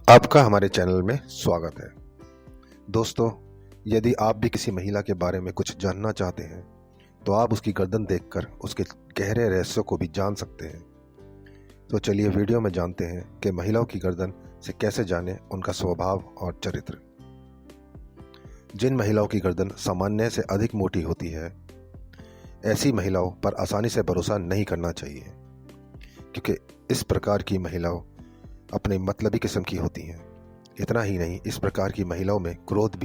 आपका हमारे चैनल में स्वागत है। दोस्तों, यदि आप भी किसी महिला के बारे में कुछ जानना चाहते हैं तो आप उसकी गर्दन देखकर उसके गहरे रहस्यों को भी जान सकते हैं। तो चलिए वीडियो में जानते हैं कि महिलाओं की गर्दन से कैसे जाने उनका स्वभाव और चरित्र। जिन महिलाओं की गर्दन सामान्य से अधिक मोटी होती है, ऐसी महिलाओं पर आसानी से भरोसा नहीं करना चाहिए, क्योंकि इस प्रकार की महिलाओं अपने मतलबी किस्म की होती हैं। इतना ही नहीं, इस प्रकार की महिलाओं में क्रोध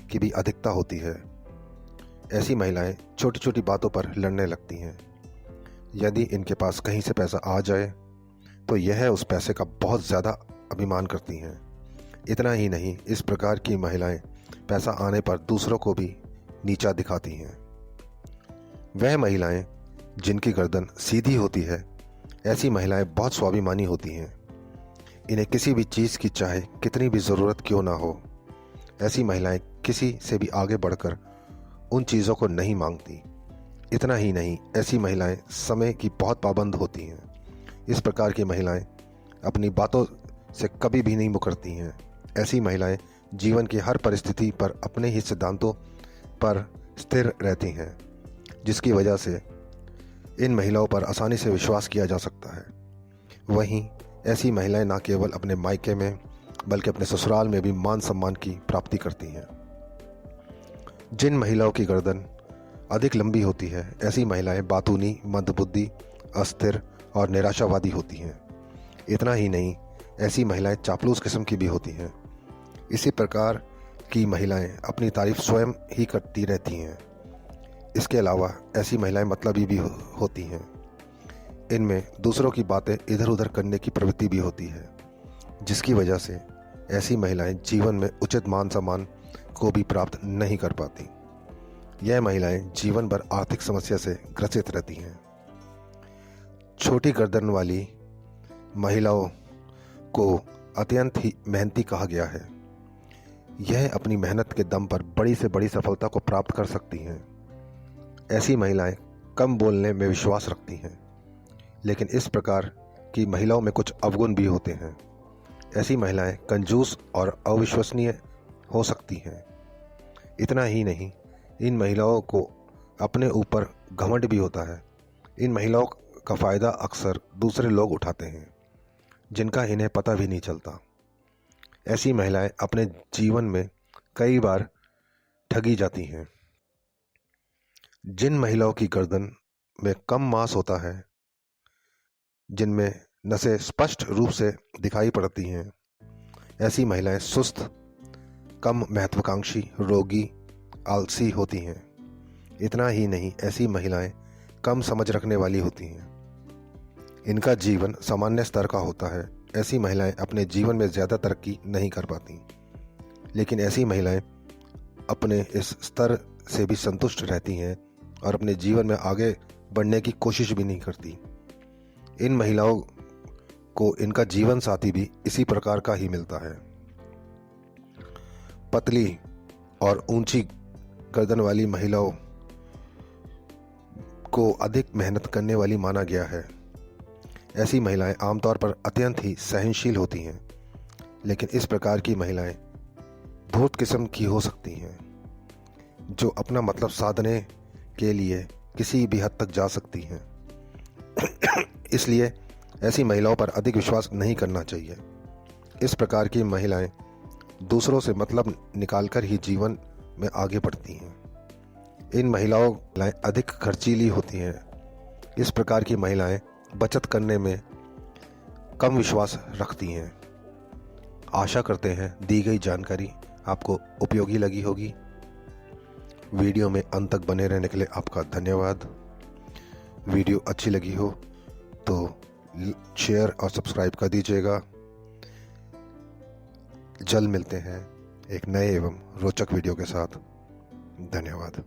की भी अधिकता होती है। ऐसी महिलाएं छोटी छोटी बातों पर लड़ने लगती हैं। यदि इनके पास कहीं से पैसा आ जाए तो यह उस पैसे का बहुत ज़्यादा अभिमान करती हैं। इतना ही नहीं, इस प्रकार की महिलाएं पैसा आने पर दूसरों को भी नीचा दिखाती हैं। वह महिलाएं जिनकी गर्दन सीधी होती है, ऐसी महिलाएं बहुत स्वाभिमानी होती हैं। इन्हें किसी भी चीज़ की चाहे कितनी भी ज़रूरत क्यों ना हो, ऐसी महिलाएं किसी से भी आगे बढ़कर उन चीज़ों को नहीं मांगती। इतना ही नहीं, ऐसी महिलाएं समय की बहुत पाबंद होती हैं। इस प्रकार की महिलाएं अपनी बातों से कभी भी नहीं मुकरती हैं। ऐसी महिलाएं जीवन की हर परिस्थिति पर अपने ही सिद्धांतों पर स्थिर रहती हैं, जिसकी वजह से इन महिलाओं पर आसानी से विश्वास किया जा सकता है। वहीं ऐसी महिलाएं न केवल अपने मायके में बल्कि अपने ससुराल में भी मान सम्मान की प्राप्ति करती हैं। जिन महिलाओं की गर्दन अधिक लंबी होती है, ऐसी महिलाएं बातूनी, मंदबुद्धि, अस्थिर और निराशावादी होती हैं। इतना ही नहीं, ऐसी महिलाएं चापलूस किस्म की भी होती हैं। इसी प्रकार की महिलाएं अपनी तारीफ स्वयं ही करती रहती हैं। इसके अलावा ऐसी महिलाएं मतलबी भी होती हैं। इनमें दूसरों की बातें इधर उधर करने की प्रवृत्ति भी होती है, जिसकी वजह से ऐसी महिलाएं जीवन में उचित मान सम्मान को भी प्राप्त नहीं कर पाती। यह महिलाएं जीवन भर आर्थिक समस्या से ग्रसित रहती हैं। छोटी गर्दन वाली महिलाओं को अत्यंत ही मेहनती कहा गया है। यह अपनी मेहनत के दम पर बड़ी से बड़ी सफलता को प्राप्त कर सकती हैं। ऐसी महिलाएं कम बोलने में विश्वास रखती हैं, लेकिन इस प्रकार की महिलाओं में कुछ अवगुण भी होते हैं। ऐसी महिलाएं कंजूस और अविश्वसनीय हो सकती हैं। इतना ही नहीं, इन महिलाओं को अपने ऊपर घमंड भी होता है। इन महिलाओं का फ़ायदा अक्सर दूसरे लोग उठाते हैं, जिनका इन्हें पता भी नहीं चलता। ऐसी महिलाएं अपने जीवन में कई बार ठगी जाती हैं। जिन महिलाओं की गर्दन में कम मांस होता है, जिनमें नसें स्पष्ट रूप से दिखाई पड़ती हैं, ऐसी महिलाएं सुस्त, कम महत्वाकांक्षी, रोगी, आलसी होती हैं। इतना ही नहीं, ऐसी महिलाएं कम समझ रखने वाली होती हैं। इनका जीवन सामान्य स्तर का होता है। ऐसी महिलाएं अपने जीवन में ज़्यादा तरक्की नहीं कर पाती, लेकिन ऐसी महिलाएं अपने इस स्तर से भी संतुष्ट रहती हैं और अपने जीवन में आगे बढ़ने की कोशिश भी नहीं करती। इन महिलाओं को इनका जीवन साथी भी इसी प्रकार का ही मिलता है। पतली और ऊंची गर्दन वाली महिलाओं को अधिक मेहनत करने वाली माना गया है। ऐसी महिलाएं आमतौर पर अत्यंत ही सहनशील होती हैं, लेकिन इस प्रकार की महिलाएं धूर्त किस्म की हो सकती हैं, जो अपना मतलब साधने के लिए किसी भी हद तक जा सकती हैं। इसलिए ऐसी महिलाओं पर अधिक विश्वास नहीं करना चाहिए। इस प्रकार की महिलाएं दूसरों से मतलब निकालकर ही जीवन में आगे बढ़ती हैं। इन महिलाओं अधिक खर्चीली होती हैं। इस प्रकार की महिलाएं बचत करने में कम विश्वास रखती हैं। आशा करते हैं दी गई जानकारी आपको उपयोगी लगी होगी। वीडियो में अंत तक बने रहने के लिए आपका धन्यवाद। वीडियो अच्छी लगी हो तो शेयर और सब्सक्राइब कर दीजिएगा। जल्द मिलते हैं एक नए एवं रोचक वीडियो के साथ। धन्यवाद।